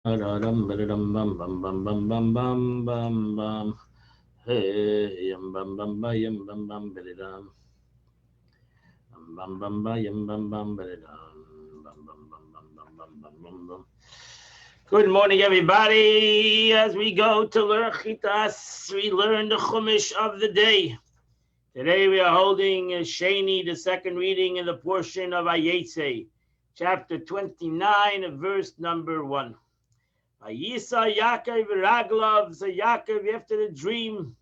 Dum bum bum bum bum bum bum bum bum bum. Hey, yum bum bum ba yum bum bum dum. Bum bum ba yum bum bum dum. Bum bum bum bum bum bum bum bum bum. Good morning, everybody. As we go to learn Chitas, we learn the Chumash of the day. Today we are holding Sheni, the second reading in the portion of Ayetze, chapter 29, verse number 1. Vayisa Yaakov Raglav, so Yaakov, after the dream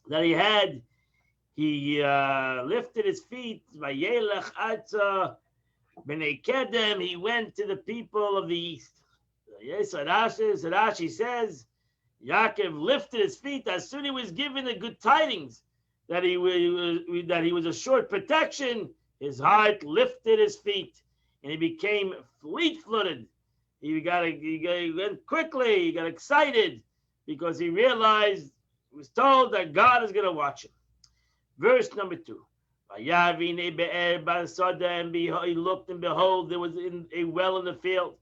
that he had, he lifted his feet. Vayelech Atza B'nei Kedem, he went to the people of the east. Yes, Rashi says, Yaakov lifted his feet as soon as he was given the good tidings that he was assured protection. His heart lifted his feet, and he became fleet-footed. He went quickly. He got excited because he realized, he was told that God is going to watch him. Verse number 2. And he looked, and behold, there was a well in the field.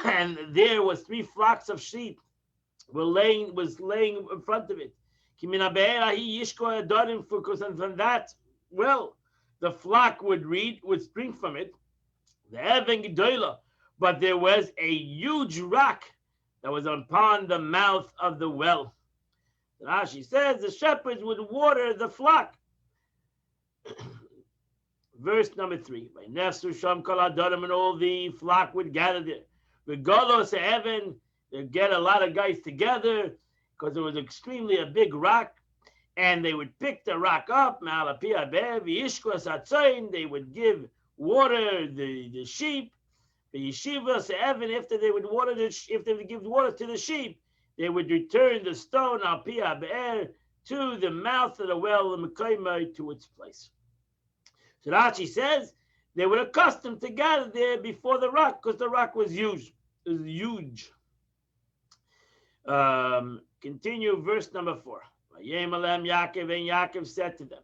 And there was 3 flocks of sheep was laying in front of it. Because from that well, the flock would drink from it. But there was a huge rock that was upon the mouth of the well. Rashi says the shepherds would water the flock. Verse number 3. And all the flock would gather there. Regolos heaven, they'd get a lot of guys together because it was extremely a big rock, and they would pick the rock up. They would give water the sheep. The yeshivas heaven, after they would give water to the sheep, they would return the stone al pia be'er to the mouth of the well, to its place. So Rashi says they were accustomed to gather there before the rock because the rock was huge. It was huge. Continue verse number 4. Yaakov, and Yaakov said to them,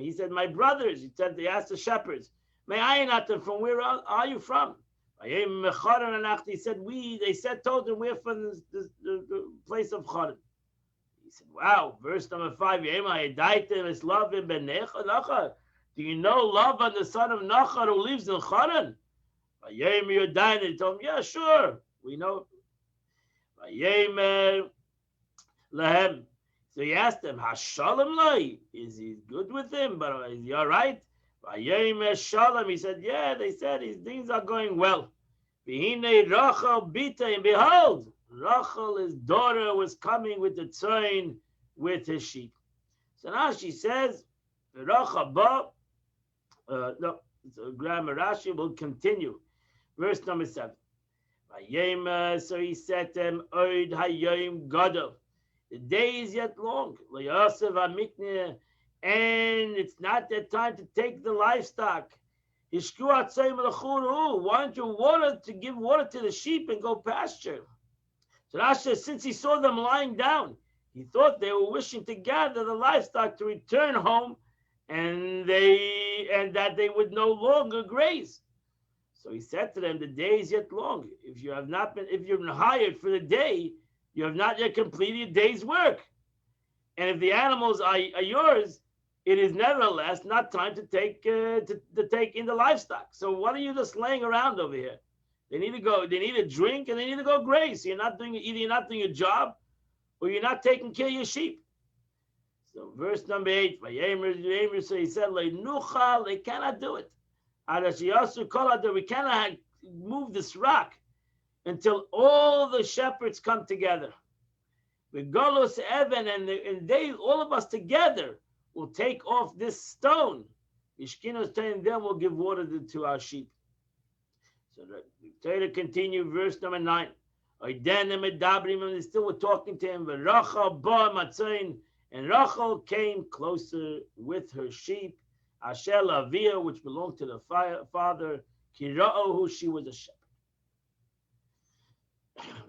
he said, my brothers, they asked the shepherds, from where are you from? He said, told him, we're from the place of Choron. He said, wow. Verse number 5. Do you know Lavan, the son of Nachar, who lives in Choron? He told him, yeah, sure, we know. So he asked him, is he good with him? But is he all right? He said, yeah, they said his things are going well. Rachel, and behold, Rachel, his daughter, was coming with the tzayin, with his sheep. So now she says, Rachel, no, so grammar Rashi will continue. Verse number 7. So he said to him, Oid hayom gadol. The day is yet long. And it's not that time to take the livestock. Why don't you give water to the sheep and go pasture? So Rashi, since he saw them lying down, he thought they were wishing to gather the livestock to return home, and that they would no longer graze. So he said to them, the day is yet long. If you've been hired for the day, you have not yet completed your day's work. And if the animals are yours, it is nevertheless not time to take in the livestock. So what are you just laying around over here? They need to go. They need a drink, and they need to go graze. So either you're not doing your job, or you're not taking care of your sheep. So verse number 8. So he said, they cannot do it. We cannot move this rock until all the shepherds come together. With Golos Evan, and they, all of us together, will take off this stone. Ishkinos and then will give water to our sheep. So the Torah continue, verse number 9. They still were talking to him. And Rachel came closer with her sheep. Asher Avia, which belonged to the father. Kira'ohu, she was a shepherd.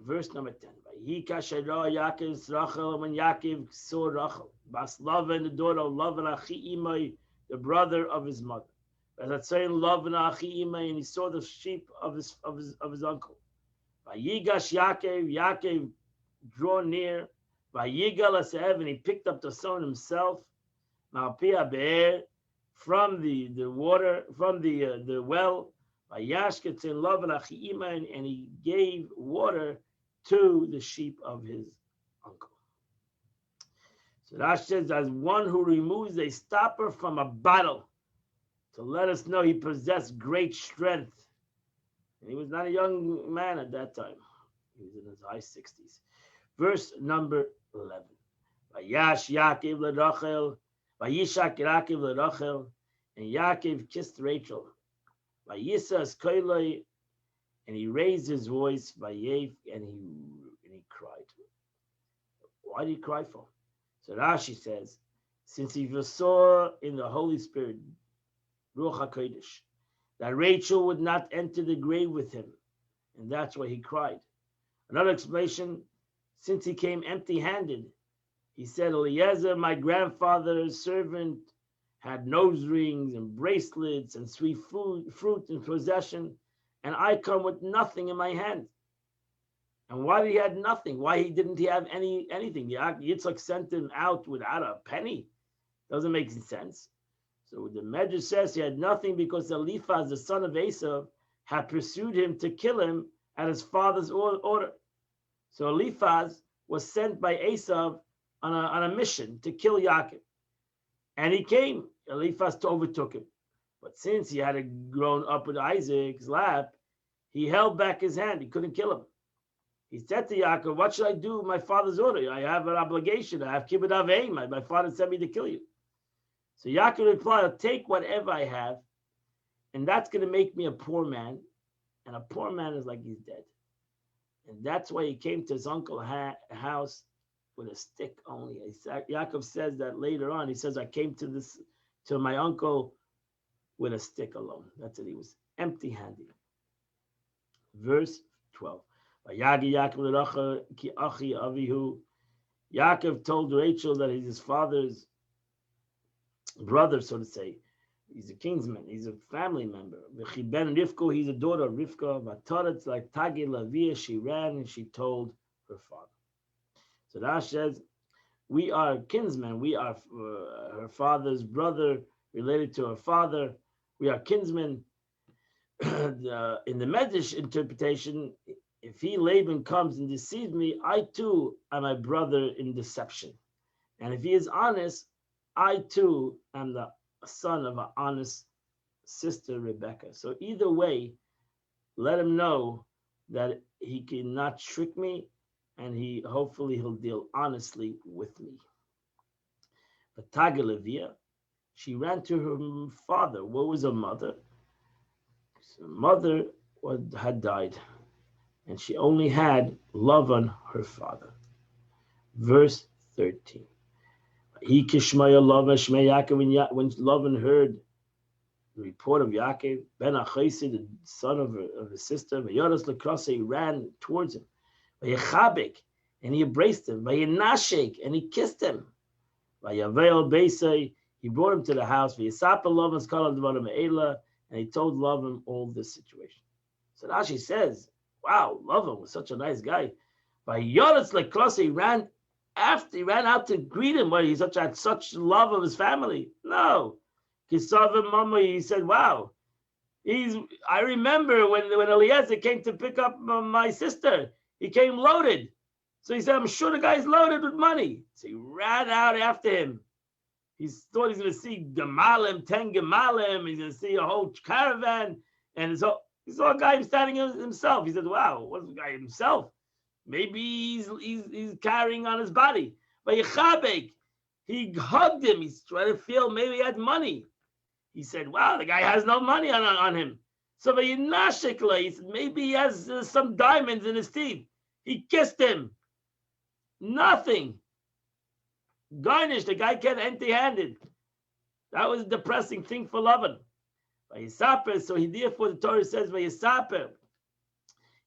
Verse number 10. Yaakov Rachel, when Yaakov saw Rachel, Bas Lavan, the daughter of Lavan, Achi Imai, the brother of his mother. As I say in love and and he saw the sheep of his uncle. Vayigash Yaakov drew near. Vayigal Asev, and he picked up the stone himself. Malpia Be'er, from the water, from the well. Vayashketz in love and and he gave water to the sheep of his uncle. So Rashi says, as one who removes a stopper from a bottle to let us know he possessed great strength. And he was not a young man at that time. He was in his high 60s. Verse number 11. Vayash Yaakov l'Rachel, Vayishak Yaakov l'Rachel, and Yaakov kissed Rachel. Vayisas koiloi, and he raised his voice, Vayev, and he cried. Why did he cry for? So Rashi says, since he saw in the Holy Spirit, Ruach HaKodesh, that Rachel would not enter the grave with him, and that's why he cried. Another explanation, since he came empty-handed, he said, Eliezer, my grandfather's servant, had nose rings and bracelets and sweet fruit in possession, and I come with nothing in my hand. And why did he have nothing? Why didn't he have anything? Yitzchak sent him out without a penny. Doesn't make sense. So the Medrash says he had nothing because Eliphaz, the son of Esav, had pursued him to kill him at his father's order. So Eliphaz was sent by Esav on a mission to kill Yaakov. And he came. Eliphaz overtook him. But since he had grown up with Isaac's lap, he held back his hand. He couldn't kill him. He said to Yaakov, what should I do with my father's order? I have an obligation. I have kibbud aveim. My father sent me to kill you. So Yaakov replied, I'll take whatever I have, and that's going to make me a poor man. And a poor man is like he's dead. And that's why he came to his uncle's house with a stick only. Yaakov says that later on. He says, I came to my uncle with a stick alone. That's it. He was empty-handed. Verse 12. Yaakov told Rachel that he's his father's brother, so to say. He's a kinsman. He's a family member. Ben Rivka, he's a daughter of Rivka. Vataretz like Tagi Lavia, she ran and she told her father. So Rashi says, we are kinsmen. We are her father's brother, related to her father. We are kinsmen. In the Medrash interpretation, if Laban comes and deceives me, I too am a brother in deception. And if he is honest, I too am the son of an honest sister, Rebecca. So either way, let him know that he cannot trick me, and he'll deal honestly with me. But Tagalevia, she ran to her father. What was her mother? Her mother had died, and she only had Lavan, her father. Verse 13. When Lavan heard the report of Yaakov, Ben Achaisid, the son of his sister, he ran towards him. And he embraced him. And he kissed him. He brought him to the house. And he told Lavan all this situation. So Rashi says, wow, Lavan was such a nice guy. He ran out to greet him. He had such love of his family. No. He said, wow. I remember when Eliezer came to pick up my sister, he came loaded. So he said, I'm sure the guy's loaded with money. So he ran out after him. He thought he's going to see Gemalim, 10 Gemalim. He's going to see a whole caravan. And so he saw a guy standing himself. He said, wow, what's the guy himself? Maybe he's carrying on his body. But Yechabek, he hugged him. He's trying to feel maybe he had money. He said, wow, the guy has no money on him. So Vayinashikla, he said, maybe he has some diamonds in his teeth. He kissed him. Nothing. Garnish, the guy came empty-handed. That was a depressing thing for Lavan. Vayisaper, so therefore the Torah says, Vayisaper.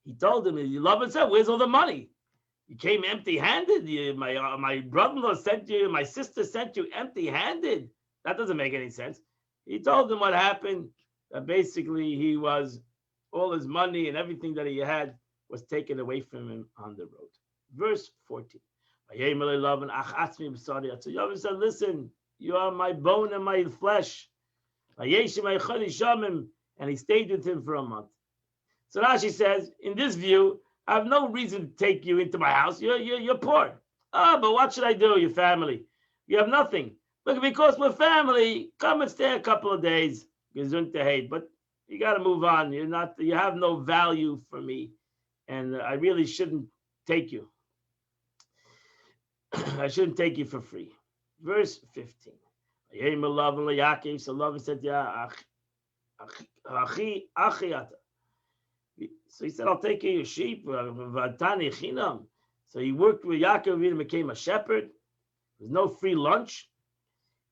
He told him, Lavan said, where's all the money? You came empty-handed. My brother-in-law sent you, my sister sent you empty-handed. That doesn't make any sense. He told him what happened. that basically he was, all his money and everything that he had was taken away from him on the road. Verse 14. Yaakov said, listen, you are my bone and my flesh. And he stayed with him for a month. So Rashi says, in this view, I have no reason to take you into my house. You're poor. Oh, but what should I do, your family? You have nothing. Look, because we're family, come and stay a couple of days. But you got to move on. You have no value for me. And I really shouldn't take you. I shouldn't take you for free. Verse 15. So Lavan said, so he said, I'll take care of your sheep. So he worked with Yaakov and became a shepherd. There's no free lunch.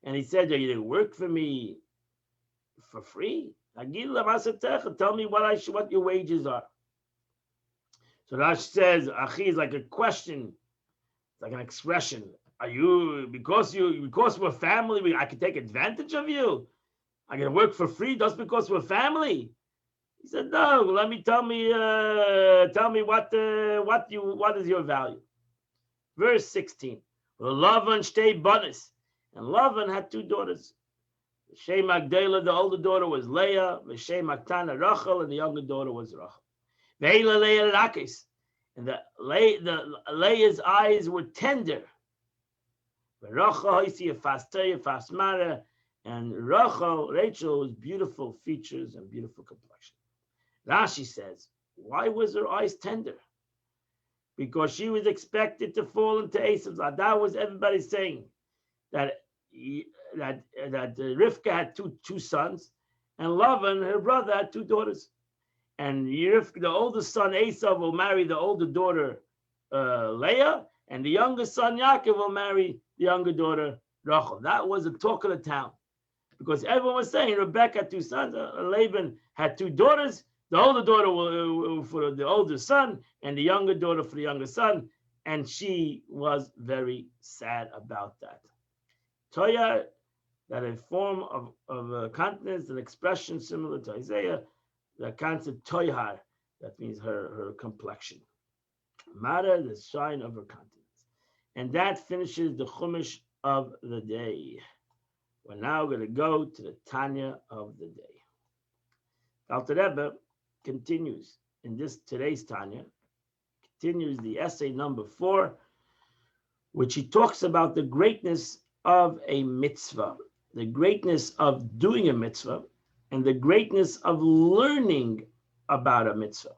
And he said, you didn't work for me for free. Tell me what your wages are. So Rashi says, Achi is like a question, like an expression. Are you, because we're family, I can take advantage of you? I can work for free just because we're family? He said, no, tell me what is your value. Verse 16. Lavan shtei banis. And Lavan had two daughters. Shem Magdala, the older daughter was Leah, Shem Maktana Rachel, and the younger daughter was Rachel. Ve'ela Leah Rakis. And the Leah's eyes were tender. Rachel, you see a fasmara, and Rachel was beautiful features and beautiful complexion. Rashi says, why was her eyes tender? Because she was expected to fall into Esav's lap. That was everybody saying that Rivka had two sons, and Lavan, her brother, had two daughters. And Rivka, the oldest son Esav, will marry the older daughter Leah, and the youngest son Yaakov will marry the younger daughter Rachel. That was the talk of the town, because everyone was saying Rebecca had two sons, Laban had two daughters. The older daughter for the older son, and the younger daughter for the younger son, and she was very sad about that. Toya, that a form of a countenance, an expression similar to Isaiah, the concept toyhar, that means her complexion. Mara, the sign of her countenance. And that finishes the Chumash of the day. We're now going to go to the Tanya of the day. Alter Rebbe continues in today's Tanya, continues the essay number 4, which he talks about the greatness of a mitzvah, the greatness of doing a mitzvah, and the greatness of learning about a mitzvah,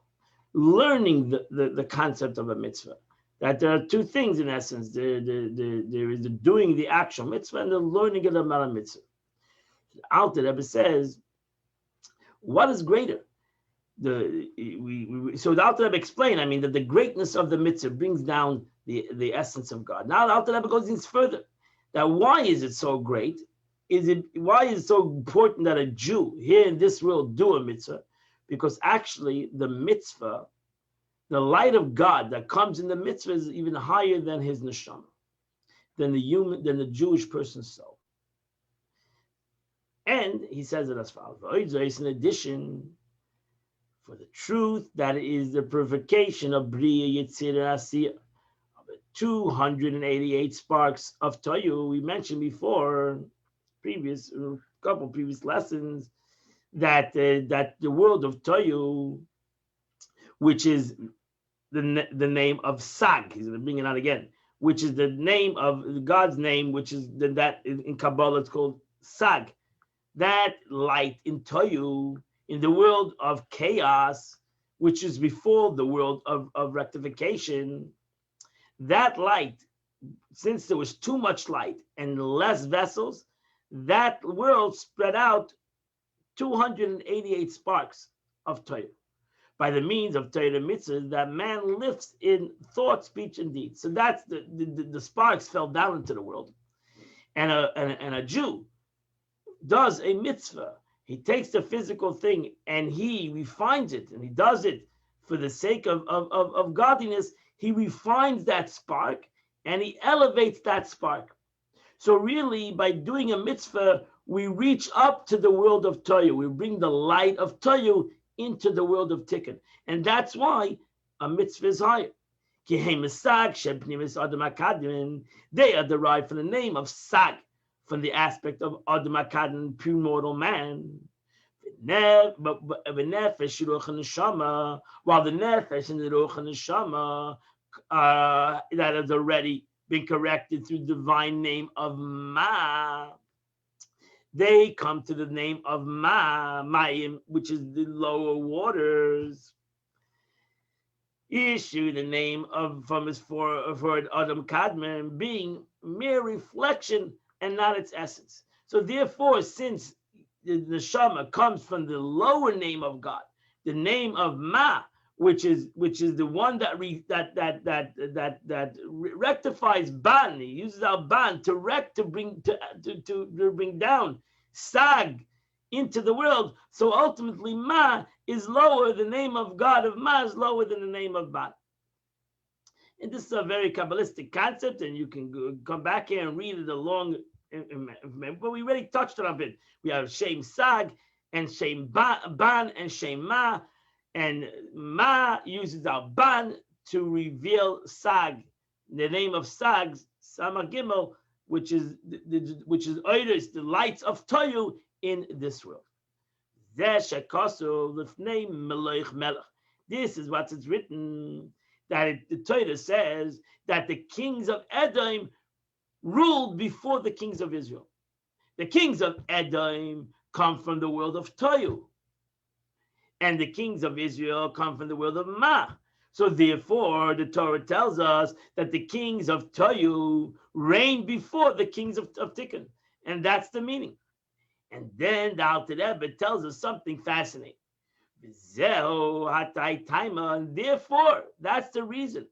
learning the concept of a mitzvah. That there are two things in essence: there is the doing the actual mitzvah and the learning of the mitzvah. Alter Rebbe says, what is greater? So the Alter Rebbe explained, that the greatness of the mitzvah brings down the essence of God. Now the Alter Rebbe goes in further. That why is it so great? Why is it so important that a Jew here in this world do a mitzvah? Because actually the mitzvah, the light of God that comes in the mitzvah is even higher than his neshama, than the Jewish person's soul. And he says it as follows: in addition, for the truth that is the purification of Bria, Yitzir, and Asiyah, 288 sparks of Toyu. We mentioned before, couple previous lessons, that the world of Toyu, which is the name of Sag, he's going to bring it out again, which is the name of God's name, which is that in Kabbalah it's called Sag. That light in Toyu, in the world of chaos, which is before the world of rectification, that light, since there was too much light and less vessels, that world spread out 288 sparks of Torah by the means of Torah mitzvahs that man lifts in thought, speech, and deed. So that's the sparks fell down into the world. And a Jew does a mitzvah. He takes the physical thing and he refines it, and he does it for the sake of godliness. He refines that spark and he elevates that spark. So really, by doing a mitzvah, we reach up to the world of Toyu. We bring the light of Toyu into the world of Tikkun. And that's why a mitzvah is higher. They are derived from the name of Sag, from the aspect of Adam HaKadmon, pure mortal man. While the nefesh and the ruach and neshama that has already been corrected through divine name of Ma, they come to the name of Mayim, which is the lower waters. Issue the name of from his for Adam Kadmon being mere reflection and not its essence. So therefore, since the neshama comes from the lower name of God, the name of Ma, which is the one that rectifies ban. He uses our ban to bring down Sag into the world. So ultimately, Ma is lower. The name of God of Ma is lower than the name of Ban. And this is a very Kabbalistic concept, and you can come back here and read it along. But we already touched on it. We have Shem Sag and Shem Ban and Shem Ma. And Ma uses our Ban to reveal Sag. The name of Sag, Sama Gimel, which is Oiris, the lights of Toyu in this world. This is what it's written, that the Torah says that the kings of Edom ruled before the kings of Israel. The kings of Edom come from the world of Toyu, and the kings of Israel come from the world of Ma. So therefore, the Torah tells us that the kings of Toyu reigned before the kings of Tikkun, and that's the meaning. And then the Alter Rebbe tells us something fascinating. And therefore, that's the reason.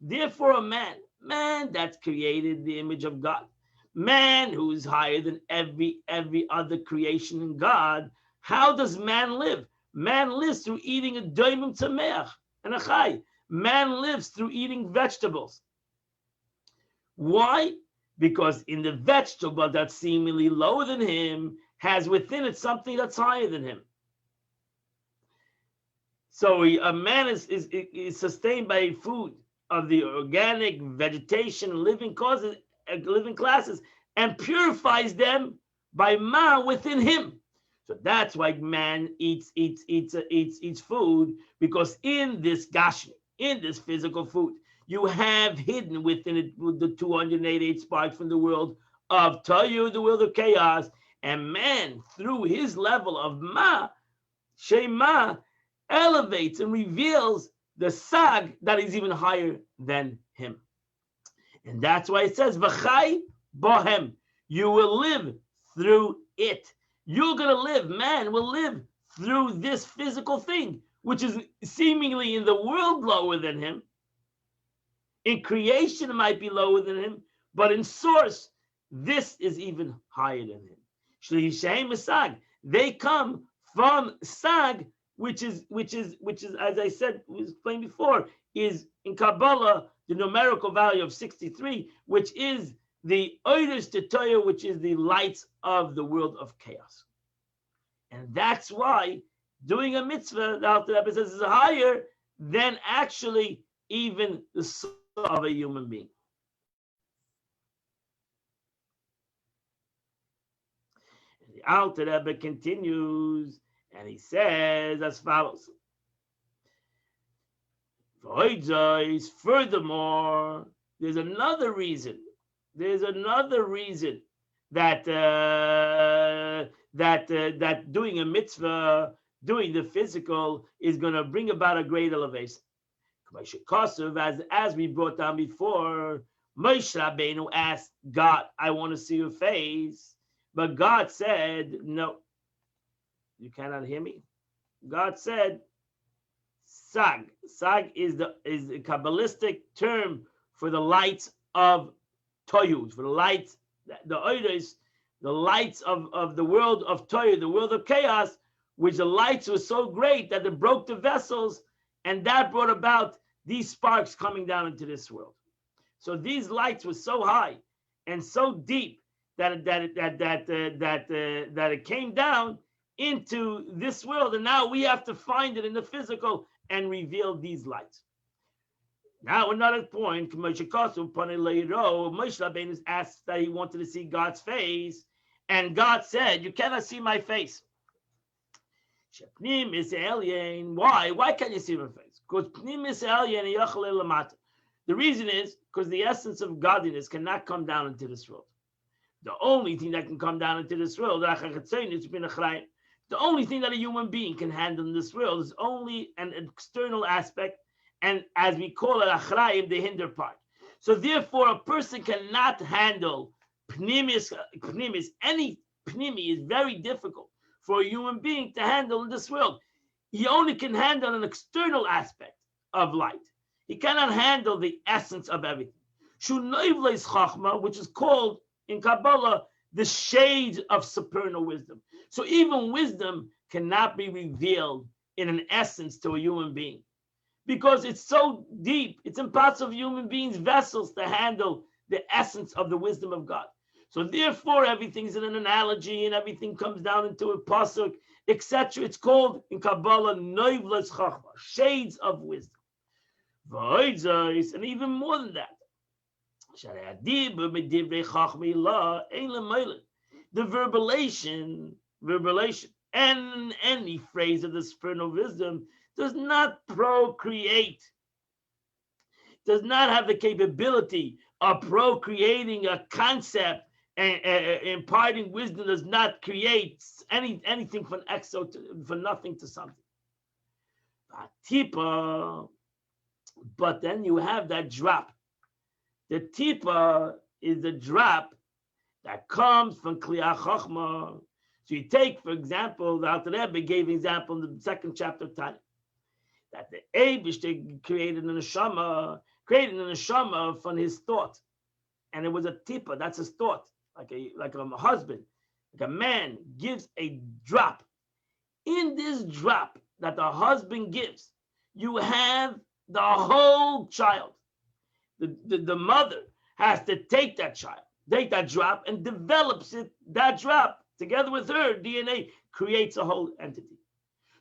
Therefore, a man that's created the image of God, man who is higher than every other creation in God. How does man live? Man lives through eating a doimim tameach and a chai. Man lives through eating vegetables. Why? Because in the vegetable that's seemingly lower than him has within it something that's higher than him. So a man is sustained by food of the organic vegetation, living classes, and purifies them by ma within him. So that's why man eats food, because in this gashmi, in this physical food, you have hidden within it the 288 sparks from the world of Toyu, the world of chaos, and man, through his level of Ma, Shema, elevates and reveals the Sag that is even higher than him. And that's why it says, V'chai bohem, you will live through it. You're going to live, man will live through this physical thing, which is seemingly in the world lower than him. In creation, it might be lower than him, but in source, this is even higher than him. Sag, they come from Sag, which is, as I said, was explained before, is in Kabbalah the numerical value of 63, which is the Oiris Tetoya, which is the lights of the world of chaos. And that's why doing a mitzvah, the Alter Rebbe says, is higher than actually even the soul of a human being. And the Alter Rebbe continues, and he says as follows. Furthermore, there's another reason. That doing a mitzvah, doing the physical, is going to bring about a great elevation. As we brought down before, Moshe Rabbeinu asked God, "I want to see your face," but God said, "No, you cannot hear me." God said, "Sag." Sag is the Kabbalistic term for the lights of Toyu, for the lights, the oiros, the lights of the world of Toyu, the world of chaos, which the lights were so great that it broke the vessels, and that brought about these sparks coming down into this world. So these lights were so high and so deep that it came down into this world, and now we have to find it in the physical and reveal these lights. Now another point, Moshe Rabbeinu asked that he wanted to see God's face, and God said, "You cannot see my face." Pnim is alien. Why? Why can't you see my face? Because Pnim is alien. The reason is because the essence of godliness cannot come down into this world. The only thing that can come down into this world, the only thing that a human being can handle in this world is only an external aspect, and as we call it, achrayim, the hinder part. So therefore, a person cannot handle pnimis. Any pnimi is very difficult for a human being to handle in this world. He only can handle an external aspect of light. He cannot handle the essence of everything. Which is called in Kabbalah the shades of supernal wisdom. So even wisdom cannot be revealed in an essence to a human being, because it's so deep. It's impossible for human beings' vessels to handle the essence of the wisdom of God. So therefore, everything's in an analogy, and everything comes down into a pasuk, etc. It's called in Kabbalah noivlas chachma, shades of wisdom. And even more than that, the verbalization, and any phrase of the supernal wisdom does not procreate, does not have the capability of procreating a concept, and imparting wisdom does not create anything from nothing to something. But then you have that drop. The tipa is the drop that comes from Kliyah Chochmah. So you take, for example, the Alter Rebbe gave an example in the second chapter of Tanya, that the Eibishter created an neshama from his thought, and it was a tipa. That's his thought, like a husband, like a man gives a drop. In this drop that the husband gives, you have the whole child. The mother has to take that child, take that drop, and develops it. That drop, together with her DNA, creates a whole entity.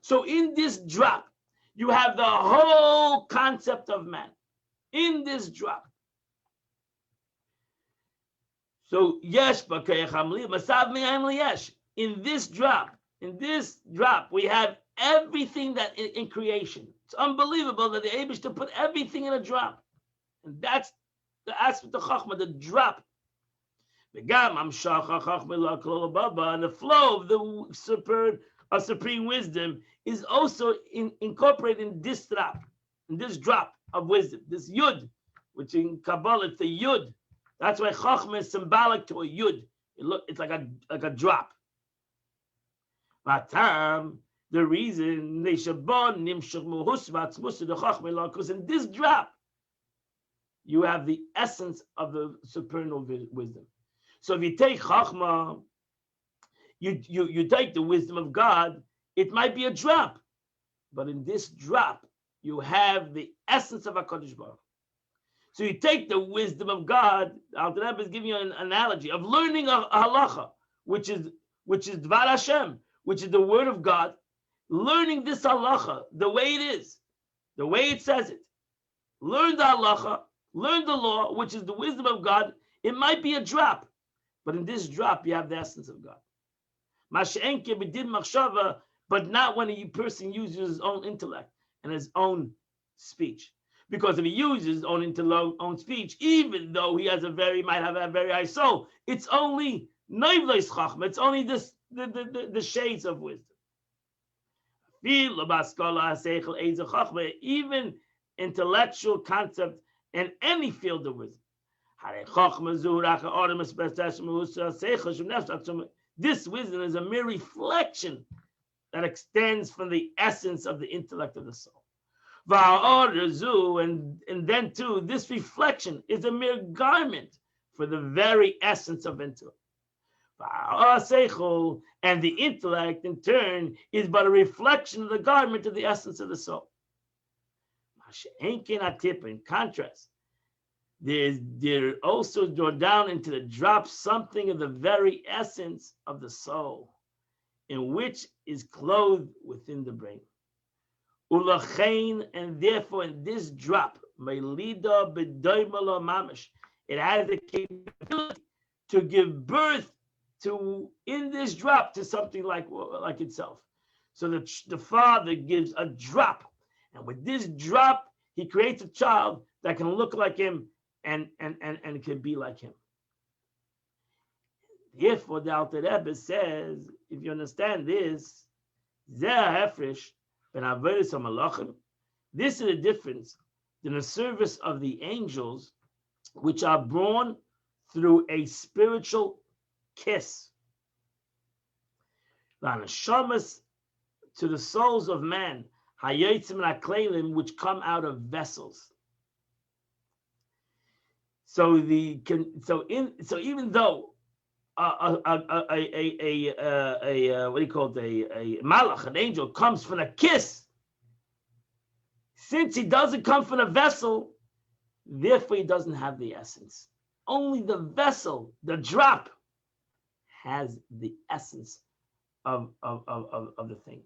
So in this drop, you have the whole concept of man. In this drop. So yesh yesh. In this drop, we have everything that in creation. It's unbelievable that the Eibishter put everything in a drop. And that's the aspect of Chachma, the drop. And the flow of the supreme wisdom is also incorporated in this drop of wisdom, this yud, which in Kabbalah it's the yud. That's why Chachma is symbolic to a yud. It's like a drop. The reason because in this drop you have the essence of the supernal wisdom. So if you take Chachma, you take the wisdom of God, it might be a drop, but in this drop you have the essence of HaKadosh Baruch Hu. So you take the wisdom of God. Alter Rebbe is giving you an analogy of learning a halacha, which is Dvar Hashem, which is the word of God. Learning this halacha the way it is, the way it says it. Learn the halacha, learn the law, which is the wisdom of God. It might be a drop, but in this drop you have the essence of God. But not when a person uses his own intellect and his own speech. Because if he uses his own intellect, own speech, even though he might have a very high soul, it's only noivleis chachma. It's only the shades of wisdom. Even intellectual concept in any field of wisdom. This wisdom is a mere reflection that extends from the essence of the intellect of the soul. And then too, this reflection is a mere garment for the very essence of intellect. And the intellect, in turn, is but a reflection of the garment of the essence of the soul. In contrast, There also draw down into the drop something of the very essence of the soul, in which is clothed within the brain. Ulachain, and therefore in this drop, Melida b'doimala mamish, it has the capability to give birth to, in this drop, to something like itself. So the father gives a drop, and with this drop, he creates a child that can look like him and can be like him. Therefore, the Alter Rebbe says, if you understand this, this is the difference in the service of the angels, which are born through a spiritual kiss. To the souls of man, which come out of vessels. So even though what do you call it, a malach, an angel, comes from a kiss, since he doesn't come from a vessel, therefore he doesn't have the essence. Only the vessel, the drop, has the essence of the thing.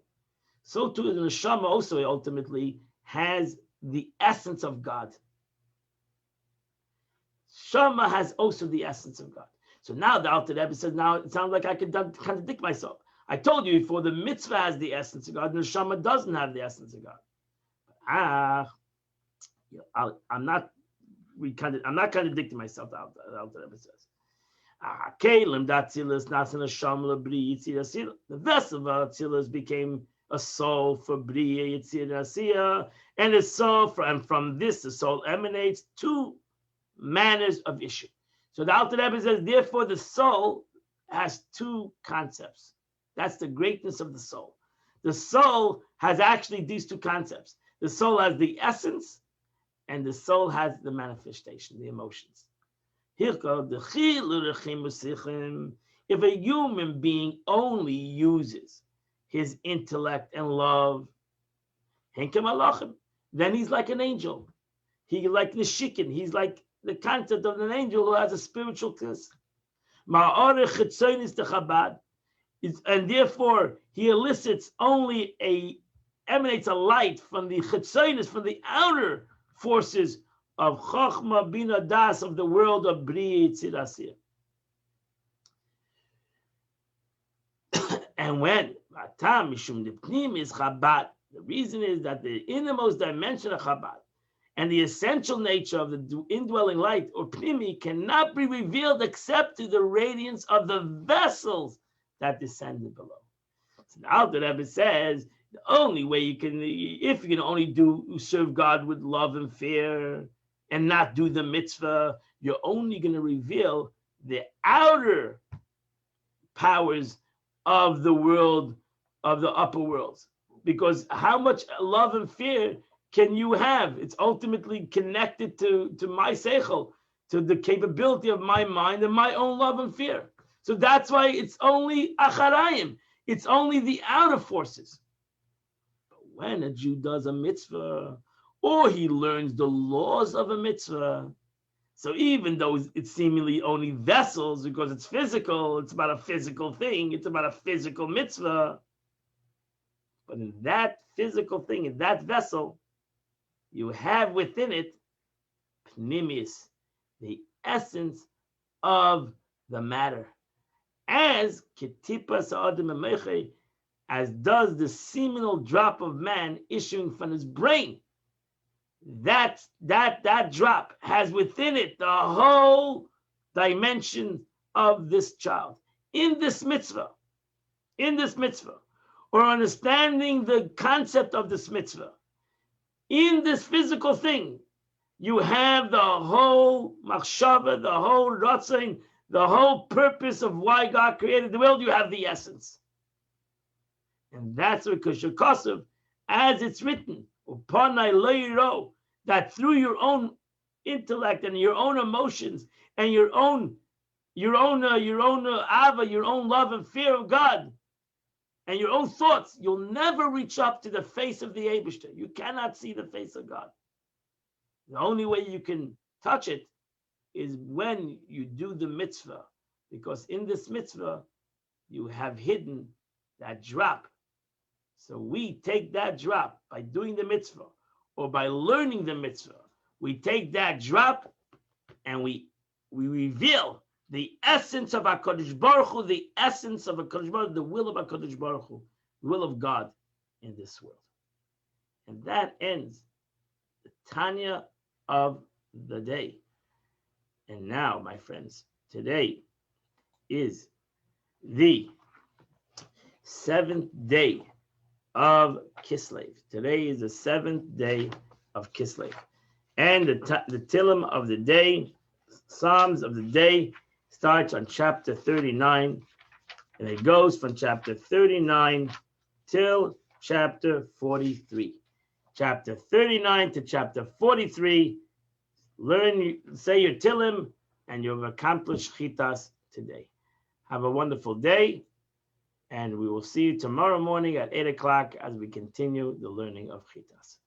So too the neshama also ultimately has the essence of God. Shama has also the essence of God. So now the Alter Rebbe says, now it sounds like I could contradict myself. I told you before, the mitzvah has the essence of God, and the neshama doesn't have the essence of God. I'm not contradicting myself. The Alter Rebbe says, the vessel of Atzilus became a soul for Briya, Yitzir, Asiya, and the soul from this the soul emanates two manners of issue. So the Alter Rebbe says, therefore, the soul has two concepts. That's the greatness of the soul. The soul has actually these two concepts. The soul has the essence, and the soul has the manifestation, the emotions. If a human being only uses his intellect and love, then he's like an angel. He's like Nishikin. He's like the concept of an angel who has a spiritual kiss. And therefore he emanates a light from the chitzonis, from the outer forces of Chochmah Bina Das, of the world of Briya Yitzir Asiyah. And when is Chabad, the reason is that the innermost dimension of Chabad and the essential nature of the indwelling light, or Pnimi, cannot be revealed except through the radiance of the vessels that descended below. So the Alter Rebbe says, the only way you can, if you can only serve God with love and fear and not do the mitzvah, you're only going to reveal the outer powers of the world, of the upper worlds. Because how much love and fear can you have? It's ultimately connected to my seichel, to the capability of my mind and my own love and fear. So that's why it's only acharayim. It's only the outer forces. But when a Jew does a mitzvah, or he learns the laws of a mitzvah, so even though it's seemingly only vessels, because it's physical, it's about a physical thing, it's about a physical mitzvah, but in that physical thing, in that vessel, you have within it pnimis, the essence of the matter, as ketipas adam emeche, as does the seminal drop of man issuing from his brain. That drop has within it the whole dimension of this child. In this mitzvah, or understanding the concept of this mitzvah, in this physical thing, you have the whole machshava, the whole ratzon, the whole purpose of why God created the world. You have the essence. And that's because Shekosov, as it's written, that through your own intellect and your own emotions and your own ava, your own love and fear of God, and your own thoughts, you'll never reach up to the face of the Eibishter. You cannot see the face of God. The only way you can touch it is when you do the mitzvah, because in this mitzvah you have hidden that drop. So we take that drop by doing the mitzvah or by learning the mitzvah. We take that drop and we reveal the essence of HaKadosh Baruch Hu, the essence of HaKadosh Baruch Hu, the will of HaKadosh Baruch Hu, the will of God in this world. And that ends the Tanya of the day. And now, my friends, today is the 7th day of Kislev. Today is the 7th day of Kislev. And the Tillim of the day, Psalms of the day, starts on chapter 39. And it goes from chapter 39 till chapter 43. Chapter 39 to chapter 43. Say your Tillim, and you've accomplished Chitas today. Have a wonderful day, and we will see you tomorrow morning at 8 o'clock as we continue the learning of Chitas.